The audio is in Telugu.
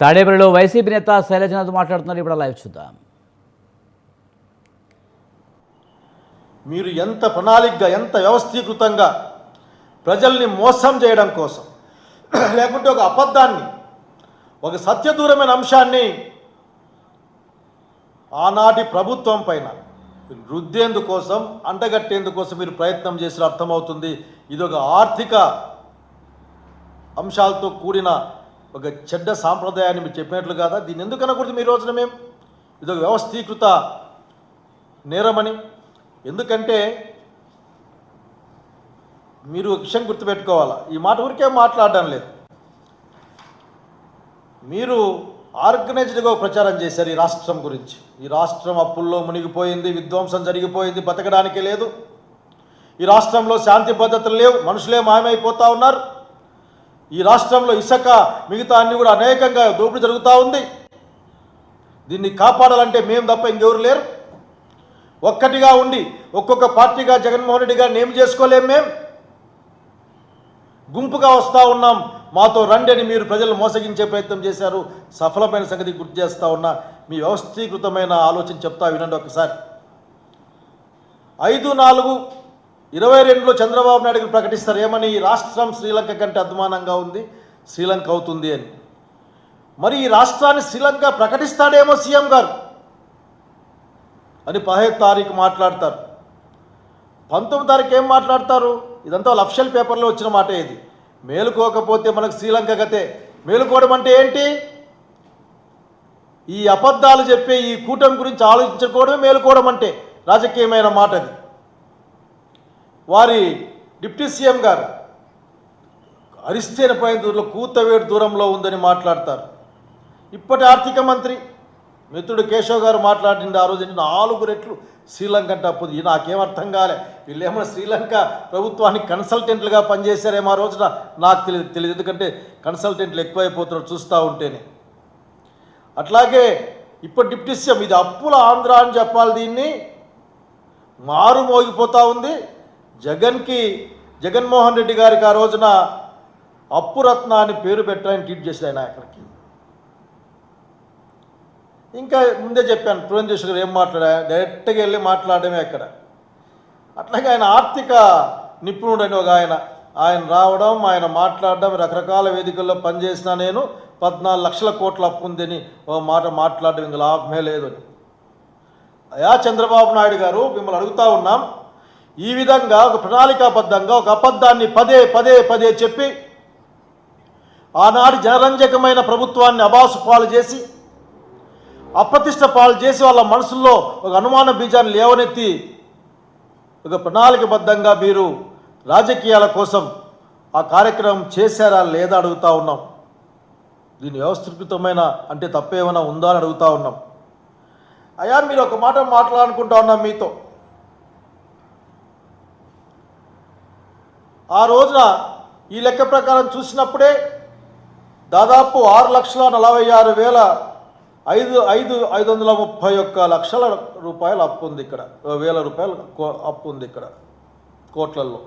తాడేపల్లిలో వైసీపీ నేత శైలజనాథ్ మాట్లాడుతున్నారు. ఇప్పుడు లైవ్ చూద్దాం. మీరు ఎంత ప్రణాళికగా, ఎంత వ్యవస్థీకృతంగా ప్రజల్ని మోసం చేయడం కోసం, లేకుంటే ఒక అబద్ధాన్ని, ఒక సత్యదూరమైన అంశాన్ని ఆనాటి ప్రభుత్వం పైన రుద్దేందుకోసం, అంటగట్టేందుకోసం మీరు ప్రయత్నం చేసిన అర్థమవుతుంది. ఇది ఒక ఆర్థిక అంశాలతో కూడిన ఒక చెడ్డ సాంప్రదాయాన్ని మీరు చెప్పినట్లు కాదా? దీన్ని ఎందుకు అనకూడదు మీ రోజున మేము? ఇది ఒక వ్యవస్థీకృత నేరమని. ఎందుకంటే మీరు ఒక విషయం గుర్తుపెట్టుకోవాలా, ఈ మాట ఊరికే మాట్లాడడం లేదు. మీరు ఆర్గనైజ్డ్గా ప్రచారం చేశారు ఈ రాష్ట్రం గురించి. ఈ రాష్ట్రం అప్పుల్లో మునిగిపోయింది, విధ్వంసం జరిగిపోయింది, బతకడానికే లేదు. ఈ రాష్ట్రంలో శాంతి భద్రతలు లేవు, మనుషులే మాయమైపోతూ ఉన్నారు. ఈ రాష్ట్రంలో ఇసుక మిగతా అన్ని కూడా అనేకంగా దోపిడీ జరుగుతూ ఉంది. దీన్ని కాపాడాలంటే మేము తప్ప ఇంకెవరు లేరు. ఒక్కటిగా ఉండి ఒక్కొక్క పార్టీగా జగన్మోహన్ రెడ్డి గారిని ఏం చేసుకోలేము. మేము గుంపుగా వస్తూ ఉన్నాం, మాతో రండి అని మీరు ప్రజలను మోసగించే ప్రయత్నం చేశారు. సఫలమైన సంగతి గుర్తు చేస్తూ ఉన్నా. మీ వ్యవస్థీకృతమైన ఆలోచన చెప్తా వినండి ఒకసారి. 5/4/22లో చంద్రబాబు నాయుడు గారు ప్రకటిస్తారు ఏమని? ఈ రాష్ట్రం శ్రీలంక కంటే అధ్వానంగా ఉంది, శ్రీలంక అవుతుంది అని. మరి ఈ రాష్ట్రాన్ని శ్రీలంక ప్రకటిస్తాడేమో సీఎం గారు అని 15 తారీఖు మాట్లాడతారు. 19 తారీఖు ఏం మాట్లాడతారు? ఇదంతా అఫిషియల్ పేపర్లో వచ్చిన మాట. ఇది మేలుకోకపోతే మనకు శ్రీలంక గతే. మేలుకోవడం అంటే ఏంటి? ఈ అబద్ధాలు చెప్పే ఈ కూటమి గురించి ఆలోచించుకోవడమే మేలుకోవడం అంటే. రాజకీయమైన మాట అది. వారి డిప్యూటీ సీఎం గారు అరిస్తేన పైన దూరంలో కూతవేడు దూరంలో ఉందని మాట్లాడతారు. ఇప్పటి ఆర్థిక మంత్రి మిత్రుడు కేశవ్ గారు మాట్లాడింది ఆ రోజు 4 రెట్లు శ్రీలంక అంటే అప్పుడు. నాకేం అర్థం కాలే, వీళ్ళేమో శ్రీలంక ప్రభుత్వానికి కన్సల్టెంట్లుగా పనిచేశారేమో ఆ రోజున. నాకు తెలియదు ఎందుకంటే కన్సల్టెంట్లు ఎక్కువైపోతున్నారు చూస్తూ ఉంటేనే. అట్లాగే ఇప్పుడు డిప్యూటీ సీఎం ఇది అప్పుల ఆంధ్ర అని చెప్పాలి. దీన్ని మారు మోగిపోతూ ఉంది. జగన్మోహన్ రెడ్డి గారికి ఆ రోజున అప్పురత్న అని పేరు పెట్టాలని ట్వీట్ చేశారు ఆయన. అక్కడికి ఇంకా ముందే చెప్పాను, పురంధేశ్వర్ గారు ఏం మాట్లాడా, డైరెక్ట్గా వెళ్ళి మాట్లాడమే అక్కడ. అట్లాగే ఆయన ఆర్థిక నిపుణుడు అని ఒక ఆయన రావడం, ఆయన మాట్లాడడం, రకరకాల వేదికల్లో పనిచేసిన నేను 14 లక్షల కోట్ల అప్పు ఉందని ఒక మాట మాట్లాడడం ఇంకా లాభమే లేదు అని. అయా చంద్రబాబు నాయుడు గారు, మిమ్మల్ని అడుగుతూ ఉన్నాం, ఈ విధంగా ఒక ప్రణాళికాబద్ధంగా ఒక అబద్ధాన్ని పదే పదే పదే చెప్పి ఆనాడు జనరంజకమైన ప్రభుత్వాన్ని అబాసు పాలు చేసి, అప్రతిష్ట పాలు చేసి, వాళ్ళ మనసుల్లో ఒక అనుమాన బీజాన్ని లేవనెత్తి ఒక ప్రణాళికబద్ధంగా మీరు రాజకీయాల కోసం ఆ కార్యక్రమం చేశారా లేదా అడుగుతూ ఉన్నాం. దీని వ్యవస్థీకృతమైన అంటే తప్పేమైనా ఉందా అని అడుగుతూ ఉన్నాం. అయ్యా మీరు ఒక మాట మాట్లాడుకుంటా ఉన్నాం మీతో. ఆ రోజున ఈ లెక్క ప్రకారం చూసినప్పుడే దాదాపు 6,46,531 లక్షల రూపాయలు అప్పు ఉంది ఇక్కడ. 1,000 రూపాయలు అప్పు ఉంది ఇక్కడ కోట్లల్లో.